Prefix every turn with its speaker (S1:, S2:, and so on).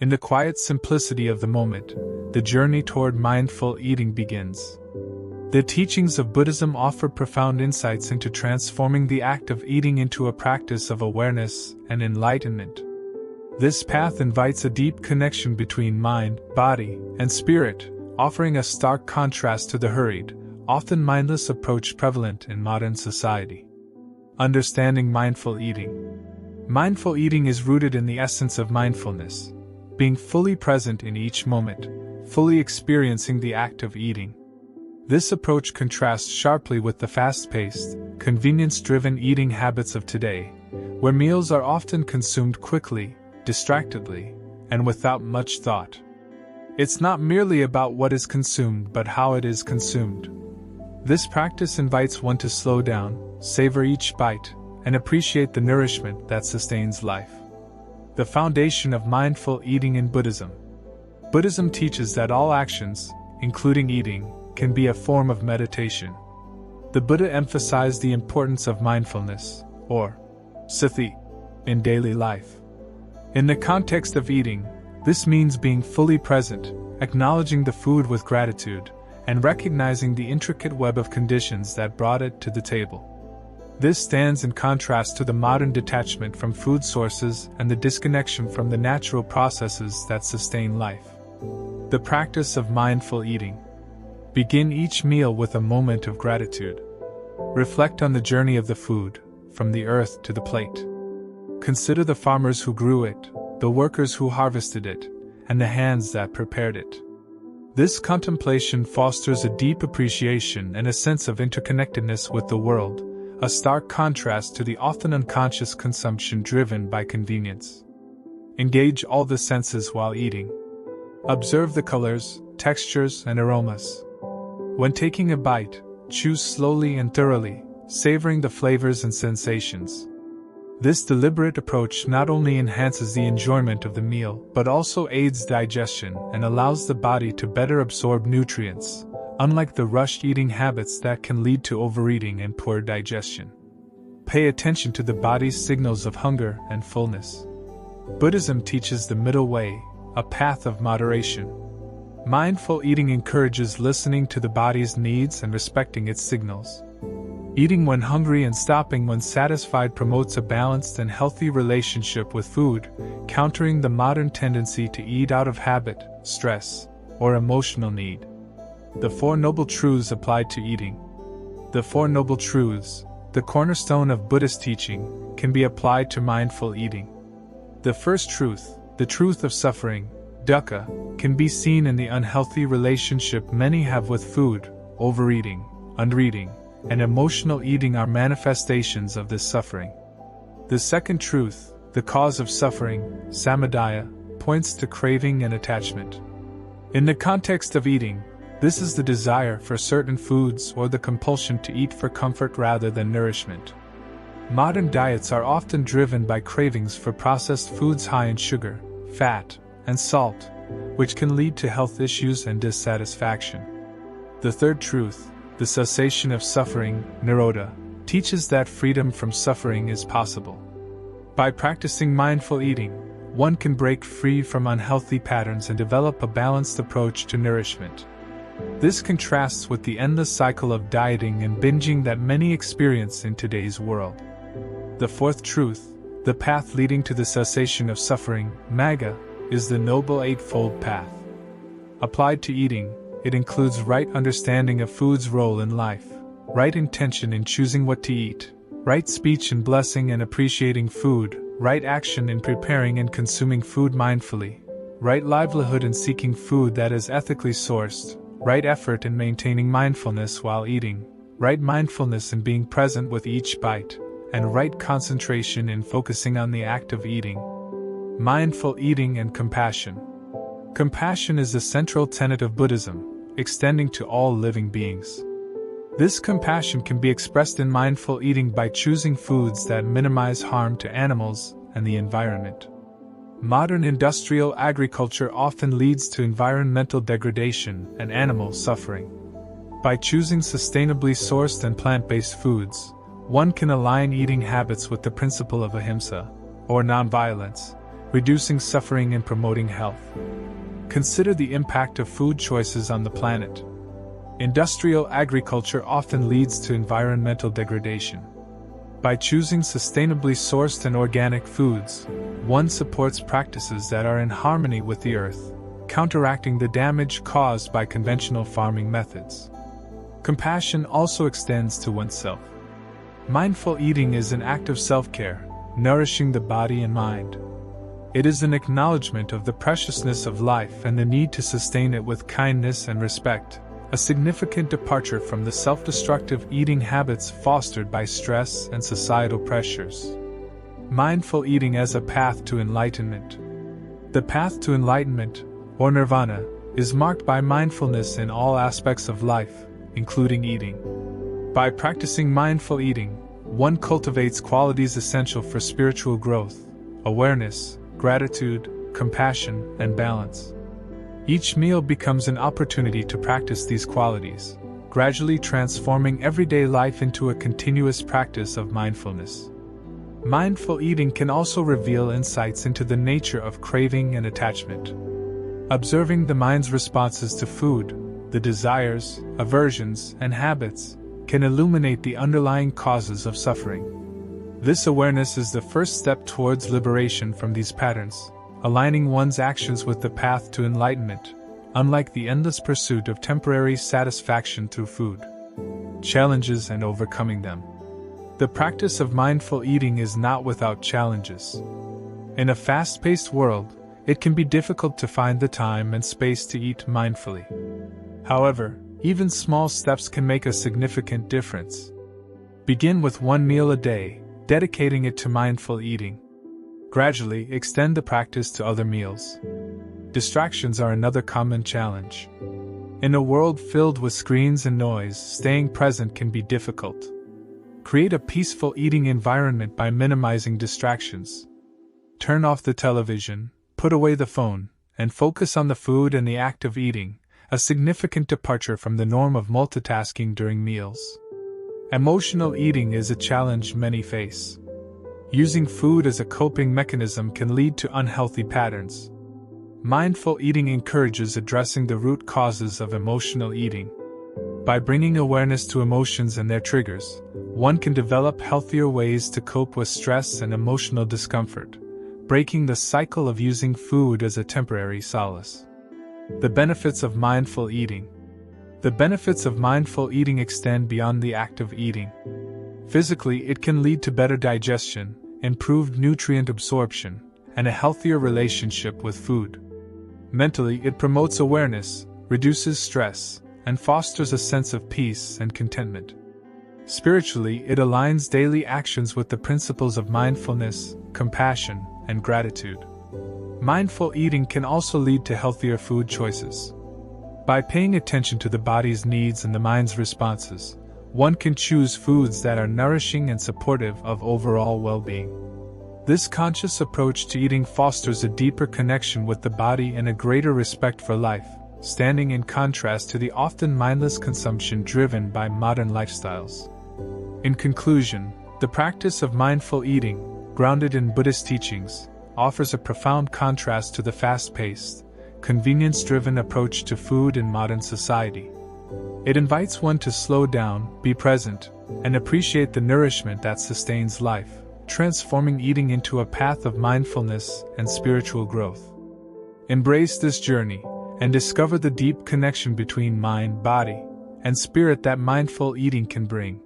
S1: In the quiet simplicity of the moment, the journey toward mindful eating begins. The teachings of Buddhism offer profound insights into transforming the act of eating into a practice of awareness and enlightenment. This path invites a deep connection between mind, body, and spirit, offering a stark contrast to the hurried, often mindless approach prevalent in modern society. Understanding mindful eating. Mindful eating is rooted in the essence of mindfulness, being fully present in each moment, fully experiencing the act of eating. This approach contrasts sharply with the fast-paced, convenience-driven eating habits of today, where meals are often consumed quickly, distractedly, and without much thought. It's not merely about what is consumed but how it is consumed. This practice invites one to slow down, savor each bite, and appreciate the nourishment that sustains life. The foundation of mindful eating in Buddhism. Buddhism teaches that all actions, including eating, can be a form of meditation. The Buddha emphasized the importance of mindfulness, or sati, in daily life. In the context of eating, this means being fully present, acknowledging the food with gratitude, and recognizing the intricate web of conditions that brought it to the table. This stands in contrast to the modern detachment from food sources and the disconnection from the natural processes that sustain life. The practice of mindful eating. Begin each meal with a moment of gratitude. Reflect on the journey of the food, from the earth to the plate. Consider the farmers who grew it, the workers who harvested it, and the hands that prepared it. This contemplation fosters a deep appreciation and a sense of interconnectedness with the world, a stark contrast to the often unconscious consumption driven by convenience. Engage all the senses while eating. Observe the colors, textures, and aromas. When taking a bite, chew slowly and thoroughly, savoring the flavors and sensations. This deliberate approach not only enhances the enjoyment of the meal but also aids digestion and allows the body to better absorb nutrients, unlike the rushed eating habits that can lead to overeating and poor digestion. Pay attention to the body's signals of hunger and fullness. Buddhism teaches the middle way, a path of moderation. Mindful eating encourages listening to the body's needs and respecting its signals. Eating when hungry and stopping when satisfied promotes a balanced and healthy relationship with food, countering the modern tendency to eat out of habit, stress, or emotional need. The Four Noble Truths applied to eating. The Four Noble Truths, the cornerstone of Buddhist teaching, can be applied to mindful eating. The first truth, the truth of suffering, dukkha, can be seen in the unhealthy relationship many have with food. Overeating, undereating, and emotional eating are manifestations of this suffering. The second truth, the cause of suffering, samadaya, points to craving and attachment. In the context of eating, this is the desire for certain foods or the compulsion to eat for comfort rather than nourishment. Modern diets are often driven by cravings for processed foods high in sugar, fat, and salt, which can lead to health issues and dissatisfaction. The third truth, the cessation of suffering, nirodha, teaches that freedom from suffering is possible. By practicing mindful eating, one can break free from unhealthy patterns and develop a balanced approach to nourishment. This contrasts with the endless cycle of dieting and binging that many experience in today's world. The fourth truth, the path leading to the cessation of suffering, magga, is the Noble Eightfold Path. Applied to eating, it includes right understanding of food's role in life, right intention in choosing what to eat, right speech in blessing and appreciating food, right action in preparing and consuming food mindfully, right livelihood in seeking food that is ethically sourced, right effort in maintaining mindfulness while eating, right mindfulness in being present with each bite, and right concentration in focusing on the act of eating. Mindful eating and compassion. Compassion is a central tenet of Buddhism, extending to all living beings. This compassion can be expressed in mindful eating by choosing foods that minimize harm to animals and the environment. Modern industrial agriculture often leads to environmental degradation and animal suffering. By choosing sustainably sourced and plant-based foods, one can align eating habits with the principle of ahimsa, or nonviolence, reducing suffering and promoting health. Consider the impact of food choices on the planet. Industrial agriculture often leads to environmental degradation. By choosing sustainably sourced and organic foods, one supports practices that are in harmony with the earth, counteracting the damage caused by conventional farming methods. Compassion also extends to oneself. Mindful eating is an act of self-care, nourishing the body and mind. It is an acknowledgement of the preciousness of life and the need to sustain it with kindness and respect, a significant departure from the self-destructive eating habits fostered by stress and societal pressures. Mindful eating as a path to enlightenment. The path to enlightenment, or nirvana, is marked by mindfulness in all aspects of life, including eating. By practicing mindful eating, one cultivates qualities essential for spiritual growth: awareness, gratitude, compassion, and balance. Each meal becomes an opportunity to practice these qualities, gradually transforming everyday life into a continuous practice of mindfulness. Mindful eating can also reveal insights into the nature of craving and attachment. Observing the mind's responses to food, the desires, aversions, and habits, can illuminate the underlying causes of suffering. This awareness is the first step towards liberation from these patterns, aligning one's actions with the path to enlightenment, unlike the endless pursuit of temporary satisfaction through food. Challenges and overcoming them. The practice of mindful eating is not without challenges. In a fast-paced world, it can be difficult to find the time and space to eat mindfully. However, even small steps can make a significant difference. Begin with one meal a day, dedicating it to mindful eating. Gradually extend the practice to other meals. Distractions are another common challenge. In a world filled with screens and noise, staying present can be difficult. Create a peaceful eating environment by minimizing distractions. Turn off the television, put away the phone, and focus on the food and the act of eating, a significant departure from the norm of multitasking during meals. Emotional eating is a challenge many face. Using food as a coping mechanism can lead to unhealthy patterns. Mindful eating encourages addressing the root causes of emotional eating. By bringing awareness to emotions and their triggers, one can develop healthier ways to cope with stress and emotional discomfort, breaking the cycle of using food as a temporary solace. The benefits of mindful eating. The benefits of mindful eating extend beyond the act of eating. Physically, it can lead to better digestion, improved nutrient absorption, and a healthier relationship with food. Mentally, it promotes awareness, reduces stress, and fosters a sense of peace and contentment. Spiritually, it aligns daily actions with the principles of mindfulness, compassion, and gratitude. Mindful eating can also lead to healthier food choices. By paying attention to the body's needs and the mind's responses, one can choose foods that are nourishing and supportive of overall well-being. This conscious approach to eating fosters a deeper connection with the body and a greater respect for life, standing in contrast to the often mindless consumption driven by modern lifestyles. In conclusion, the practice of mindful eating, grounded in Buddhist teachings, offers a profound contrast to the fast-paced, convenience-driven approach to food in modern society. It invites one to slow down, be present, and appreciate the nourishment that sustains life, transforming eating into a path of mindfulness and spiritual growth. Embrace this journey, and discover the deep connection between mind, body, and spirit that mindful eating can bring.